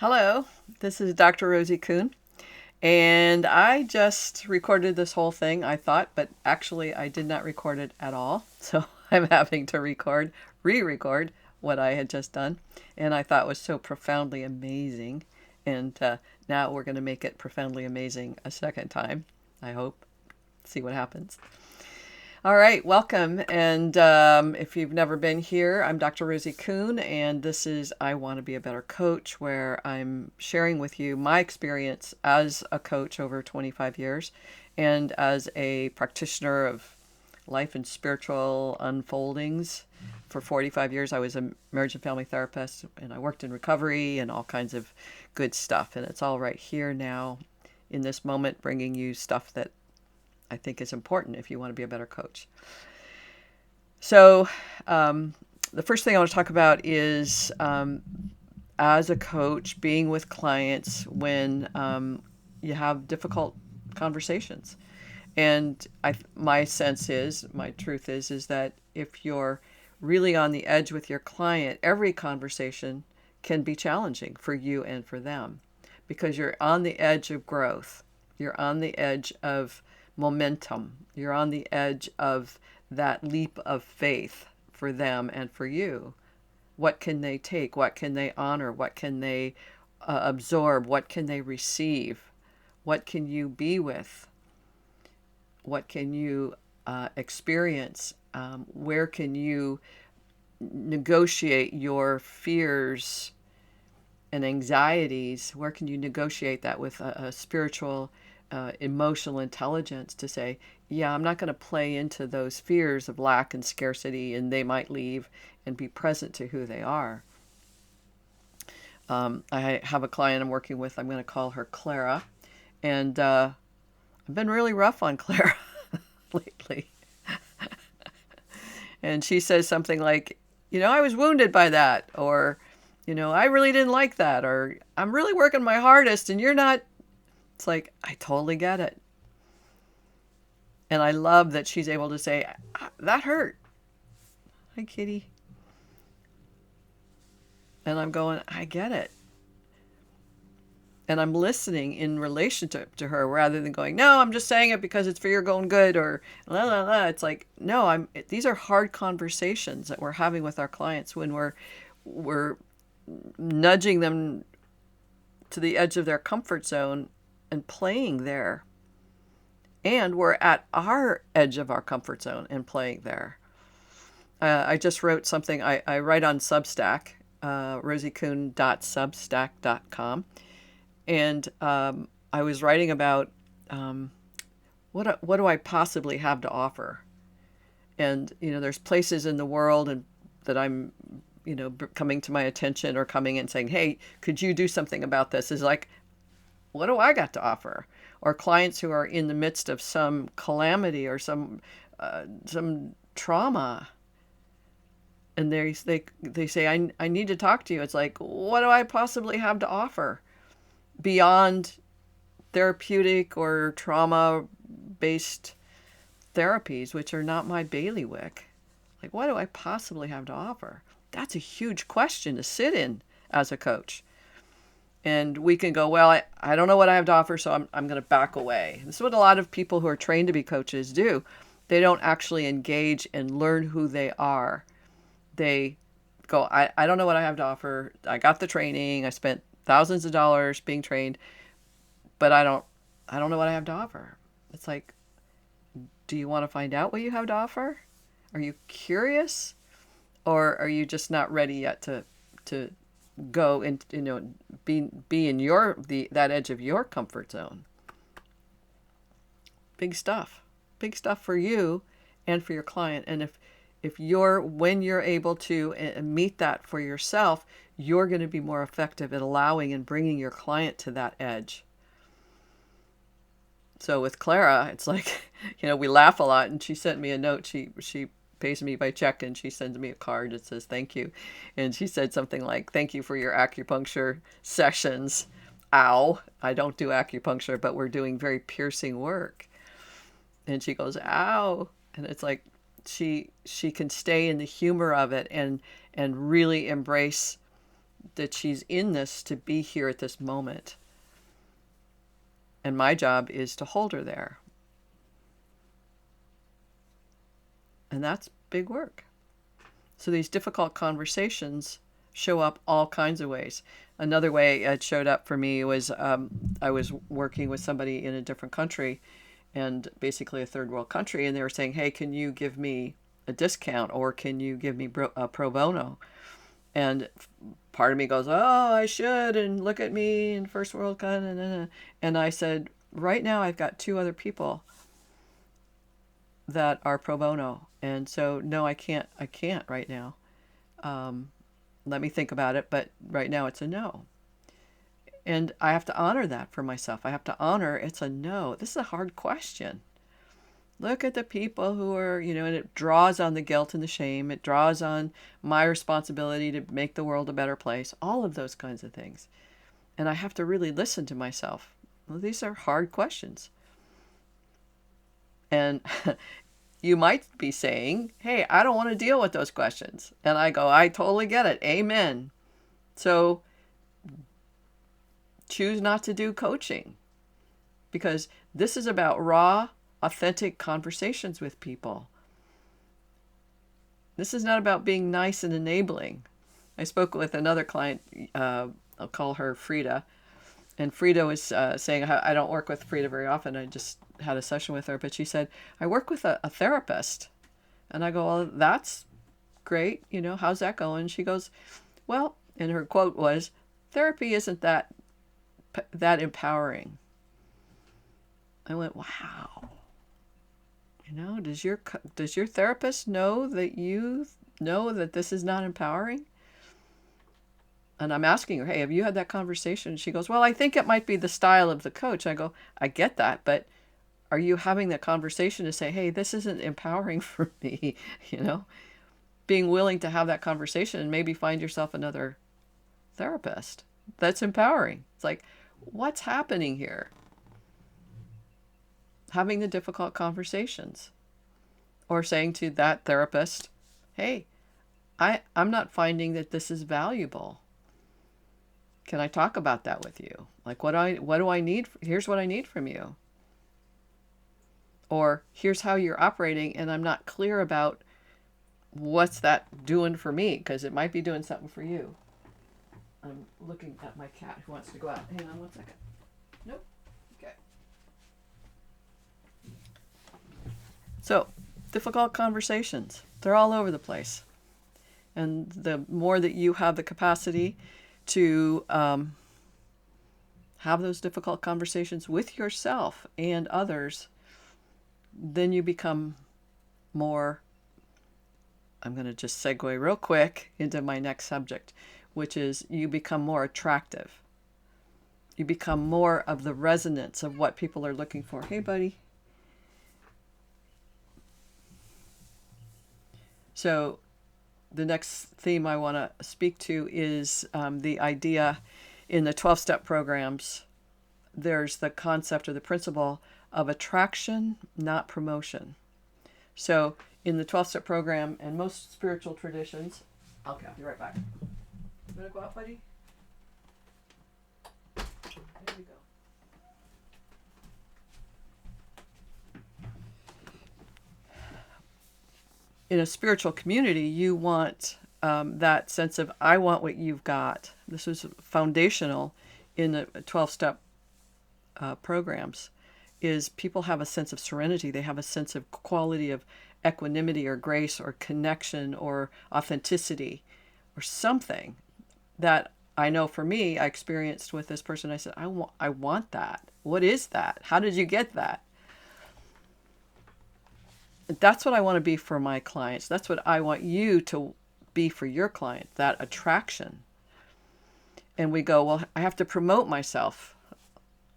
Hello, this is Dr. Rosie Kuhn, and I just recorded this whole thing, I thought, but actually I did not record it at all. So I'm having to re-record what I had just done, and I thought was so profoundly amazing. And now we're going to make it profoundly amazing a second time, I hope. See what happens. All right, welcome. And if you've never been here, I'm Dr. Rosie Kuhn, and this is I Want to Be a Better Coach, where I'm sharing with you my experience as a coach over 25 years and as a practitioner of life and spiritual unfoldings. For 45 years, I was a marriage and family therapist, and I worked in recovery and all kinds of good stuff. And it's all right here now in this moment, bringing you stuff that I think is important if you want to be a better coach. So, the first thing I want to talk about is as a coach, being with clients when you have difficult conversations. And my sense is, my truth is that if you're really on the edge with your client, every conversation can be challenging for you and for them because you're on the edge of growth. You're on the edge of momentum. You're on the edge of that leap of faith for them and for you. What can they take? What can they honor? What can they absorb? What can they receive? What can you be with? What can you experience? Where can you negotiate your fears and anxieties? Where can you negotiate that with a spiritual, emotional intelligence to say, yeah, I'm not going to play into those fears of lack and scarcity, and they might leave, and be present to who they are. I have a client I'm working with. I'm going to call her Clara, and I've been really rough on Clara lately. And she says something like, I was wounded by that, or, I really didn't like that, or I'm really working my hardest and you're not. It's like, I totally get it. And I love that she's able to say, that hurt. Hi, kitty. And I'm going, I get it. And I'm listening in relationship to her rather than going, no, I'm just saying it because it's for your going good, or la la la. It's like, no, these are hard conversations that we're having with our clients when we're nudging them to the edge of their comfort zone and playing there. And we're at our edge of our comfort zone and playing there. I just wrote something. I write on Substack, rosiecoon.substack.com. And I was writing about what do I possibly have to offer? And, there's places in the world and that I'm, coming to my attention or coming and saying, hey, could you do something about this? Is like, what do I got to offer? Or clients who are in the midst of some calamity or some trauma, and they say, I need to talk to you. It's like, what do I possibly have to offer beyond therapeutic or trauma-based therapies, which are not my bailiwick? Like, what do I possibly have to offer? That's a huge question to sit in as a coach. And we can go, well, I don't know what I have to offer, so I'm going to back away. This is what a lot of people who are trained to be coaches do. They don't actually engage and learn who they are. They go, I don't know what I have to offer. I got the training. I spent thousands of dollars being trained, but I don't know what I have to offer. It's like, do you want to find out what you have to offer? Are you curious? Or are you just not ready yet to go and be in that edge of your comfort zone? Big stuff for you and for your client. And when you're able to meet that for yourself, you're going to be more effective at allowing and bringing your client to that edge. So with Clara, it's like, we laugh a lot, and she sent me a note. She pays me by check, and she sends me a card that says thank you. And she said something like, thank you for your acupuncture sessions. Ow, I don't do acupuncture, but we're doing very piercing work. And she goes, ow. And it's like she can stay in the humor of it and really embrace that she's in this to be here at this moment. And my job is to hold her there. And that's big work. So these difficult conversations show up all kinds of ways. Another way it showed up for me was I was working with somebody in a different country, and basically a third world country, and they were saying, hey, can you give me a discount, or can you give me pro bono? And part of me goes, oh, I should, and look at me in first world kind. And I said, right now I've got 2 other people that are pro bono, and so no, I can't right now. Let me think about it, but right now it's a no. And I have to honor that for myself. I have to honor it's a no. This is a hard question. Look at the people who are, and it draws on the guilt and the shame. It draws on my responsibility to make the world a better place. All of those kinds of things. And I have to really listen to myself. Well, these are hard questions. And you might be saying, hey, I don't want to deal with those questions. And I go, I totally get it. Amen. So choose not to do coaching, because this is about raw, authentic conversations with people. This is not about being nice and enabling. I spoke with another client, I'll call her Frida, and Frida was saying, I don't work with Frida very often. I just had a session with her, but she said, I work with a therapist. And I go, well, that's great. How's that going? She goes, well, and her quote was, therapy isn't that empowering. I went, wow. Does your therapist know that you know that this is not empowering? And I'm asking her, hey, have you had that conversation? She goes, well, I think it might be the style of the coach. I go, I get that, but are you having that conversation to say, hey, this isn't empowering for me? Being willing to have that conversation and maybe find yourself another therapist that's empowering. It's like, what's happening here? Having the difficult conversations, or saying to that therapist, hey, I'm not finding that this is valuable. Can I talk about that with you? Like, what do I need? Here's what I need from you. Or here's how you're operating, and I'm not clear about what's that doing for me, because it might be doing something for you. I'm looking at my cat who wants to go out. Hang on 1 second. Nope. Okay. So, difficult conversations. They're all over the place. And the more that you have the capacity to have those difficult conversations with yourself and others, then you become more, I'm going to just segue real quick into my next subject, which is you become more attractive. You become more of the resonance of what people are looking for. Hey, buddy. So the next theme I want to speak to is the idea in the 12-step programs. There's the concept or the principle of attraction, not promotion. So in the 12-step program and most spiritual traditions, I'll be right back. You want to go out, buddy? There we go. In a spiritual community, you want that sense of, I want what you've got. This was foundational in the 12-step programs, is people have a sense of serenity. They have a sense of quality of equanimity or grace or connection or authenticity or something that I know for me, I experienced with this person. I said, I want that. What is that? How did you get that? That's what I want to be for my clients. That's what I want you to be for your client, that attraction. And we go, well, I have to promote myself.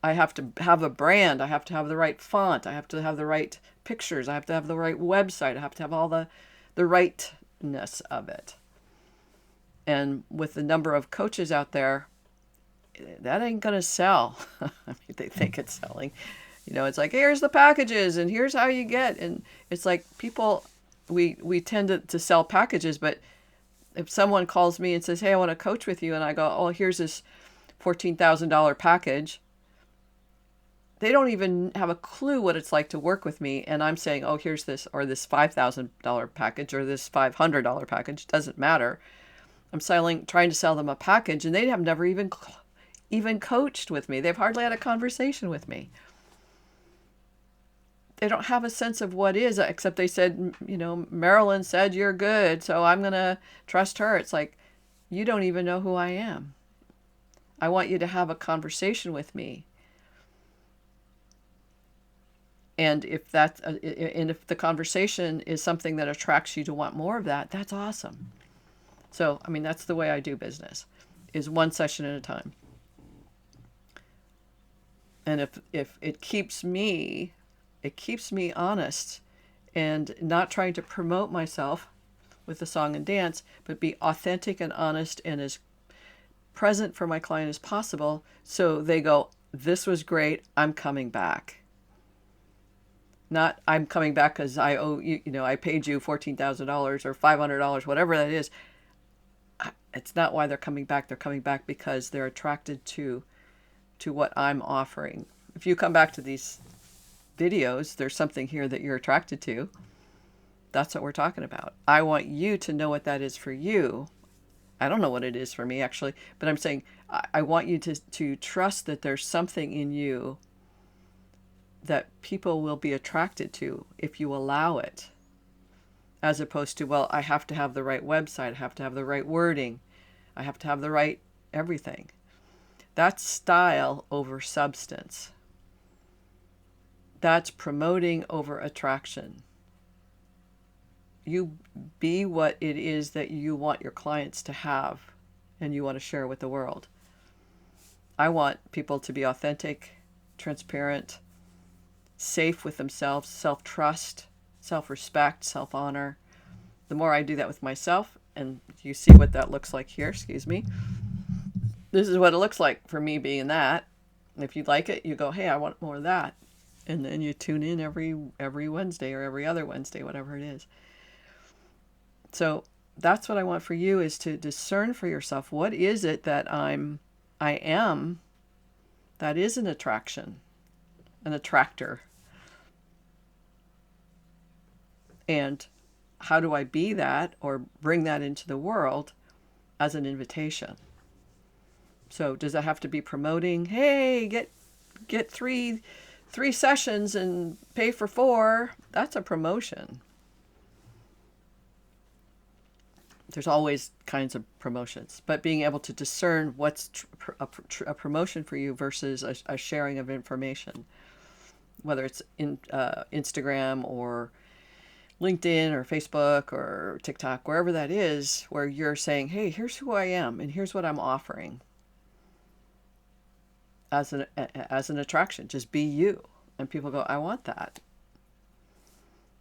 I have to have a brand. I have to have the right font. I have to have the right pictures. I have to have the right website. I have to have all the rightness of it. And with the number of coaches out there, that ain't going to sell. I mean, they think it's selling. It's like, here's the packages and here's how you get. And it's like people, we tend to sell packages, but if someone calls me and says, hey, I want to coach with you, and I go, oh, here's this $14,000 package, they don't even have a clue what it's like to work with me. And I'm saying, oh, here's this, or this $5,000 package, or this $500 package, doesn't matter. I'm trying to sell them a package, and they have never even coached with me. They've hardly had a conversation with me. They don't have a sense of what is, except they said, Marilyn said you're good, so I'm going to trust her. It's like, you don't even know who I am. I want you to have a conversation with me. And if the conversation is something that attracts you to want more of that, that's awesome. So, that's the way I do business, is one session at a time. And if it keeps me honest and not trying to promote myself with the song and dance, but be authentic and honest and as present for my client as possible, so they go, this was great, I'm coming back. Not I'm coming back because I owe you, I paid you $14,000 or $500, whatever that is. It's not why they're coming back. They're coming back because they're attracted to what I'm offering. If you come back to these videos, there's something here that you're attracted to. That's what we're talking about. I want you to know what that is for you. I don't know what it is for me, actually, but I'm saying I want you to trust that there's something in you that people will be attracted to if you allow it, as opposed to, well, I have to have the right website, I have to have the right wording, I have to have the right everything. That's style over substance. That's promoting over attraction. You be what it is that you want your clients to have and you want to share with the world. I want people to be authentic, transparent, safe with themselves, self-trust, self-respect, self-honor. The more I do that with myself, and you see what that looks like here, this is what it looks like for me being that. If you like it, you go, hey, I want more of that. And then you tune in every Wednesday or every other Wednesday, whatever it is. So that's what I want for you, is to discern for yourself, what is it that I am that is an attraction, an attractor. And how do I be that or bring that into the world as an invitation? So does that have to be promoting, hey, get three sessions and pay for 4? That's a promotion. There's always kinds of promotions, but being able to discern what's a promotion for you versus a sharing of information, whether it's in Instagram or LinkedIn or Facebook or TikTok, wherever that is, where you're saying, hey, here's who I am and here's what I'm offering as an attraction. Just be you. And people go, I want that.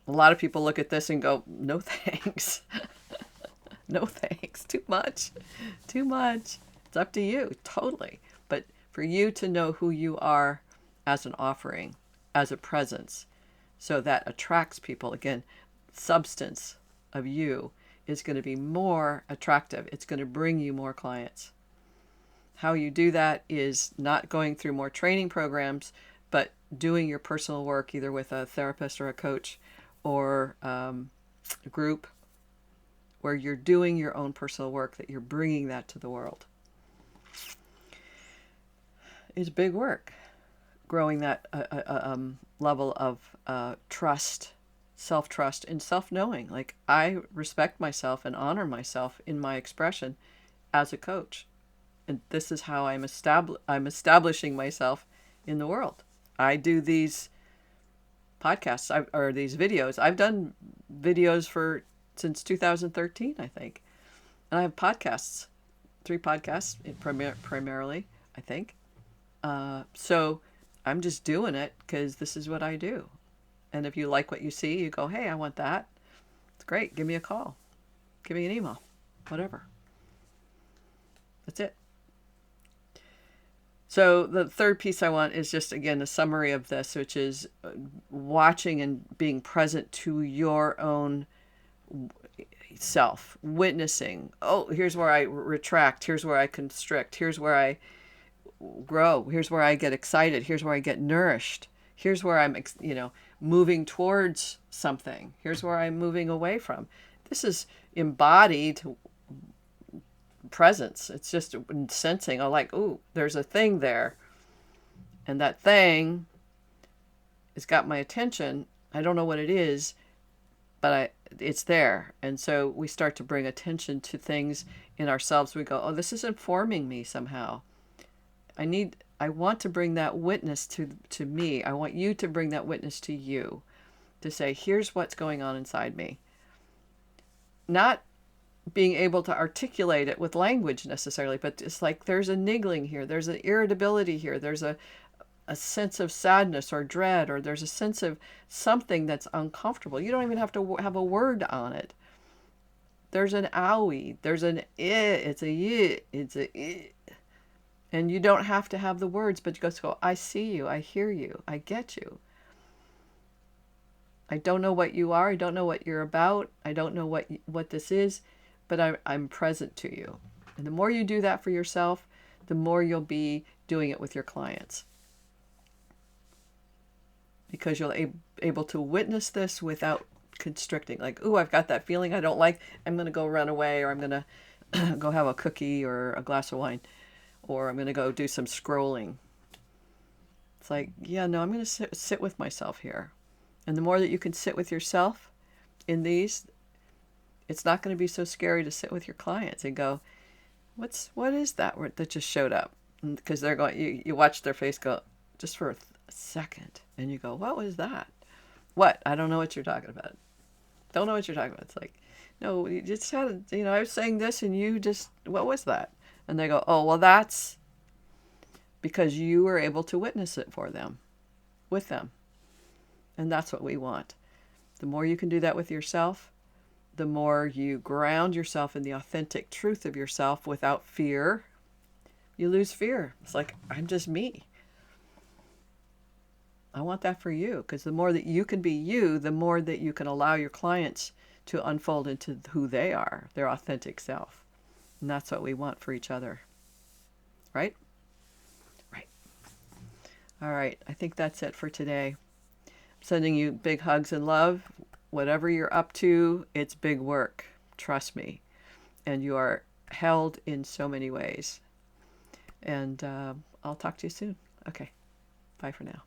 A lot of people look at this and go, no thanks. No thanks. Too much. It's up to you, totally. But for you to know who you are as an offering, as a presence, so that attracts people. Again, substance of you is going to be more attractive. It's going to bring you more clients. How you do that is not going through more training programs, but doing your personal work either with a therapist or a coach or a group, where you're doing your own personal work, that you're bringing that to the world. It's big work, growing that level of trust, self-trust, and self-knowing. Like, I respect myself and honor myself in my expression as a coach. And this is how I'm establishing myself in the world. I do these podcasts or these videos. I've done videos since 2013, I think. And I have podcasts, 3 podcasts primarily, I think. So I'm just doing it because this is what I do. And if you like what you see, you go, hey, I want that. It's great. Give me a call. Give me an email. Whatever. That's it. So the third piece I want is just, again, a summary of this, which is watching and being present to your own, self, witnessing. Oh, here's where I retract. Here's where I constrict. Here's where I grow. Here's where I get excited. Here's where I get nourished. Here's where I'm, moving towards something. Here's where I'm moving away from. This is embodied presence. It's just sensing, oh, like, ooh, there's a thing there. And that thing has got my attention. I don't know what it is, but it's there. And so we start to bring attention to things in ourselves. We go, oh, this is informing me somehow. I want to bring that witness to me. I want you to bring that witness to you, to say, here's what's going on inside me. Not being able to articulate it with language necessarily, but it's like there's a niggling here, there's an irritability here, there's a sense of sadness or dread, or there's a sense of something that's uncomfortable. You don't even have to have a word on it. There's an owie, there's an it's a y, it's a I. And you don't have to have the words, but you just go, I see you, I hear you, I get you. I don't know what you are, I don't know what you're about, I don't know what this is, but I'm present to you. And the more you do that for yourself, the more you'll be doing it with your clients. Because you'll able to witness this without constricting. Like, ooh, I've got that feeling I don't like. I'm going to go run away, or I'm going to go have a cookie or a glass of wine, or I'm going to go do some scrolling. It's like, yeah, no, I'm going to sit with myself here. And the more that you can sit with yourself in these, it's not going to be so scary to sit with your clients and go, what is that word that just showed up? Because they're going, you watch their face go just for a second, and you go, what was that? What? I don't know what you're talking about. Don't know what you're talking about. It's like, no, you just had, I was saying this, and you just, what was that? And they go, oh, well, that's because you were able to witness it for them, with them. And that's what we want. The more you can do that with yourself, the more you ground yourself in the authentic truth of yourself without fear. You lose fear. It's like, I'm just me. I want that for you, because the more that you can be you, the more that you can allow your clients to unfold into who they are, their authentic self. And that's what we want for each other. Right? Right. All right. I think that's it for today. I'm sending you big hugs and love. Whatever you're up to, it's big work. Trust me. And you are held in so many ways. And I'll talk to you soon. Okay. Bye for now.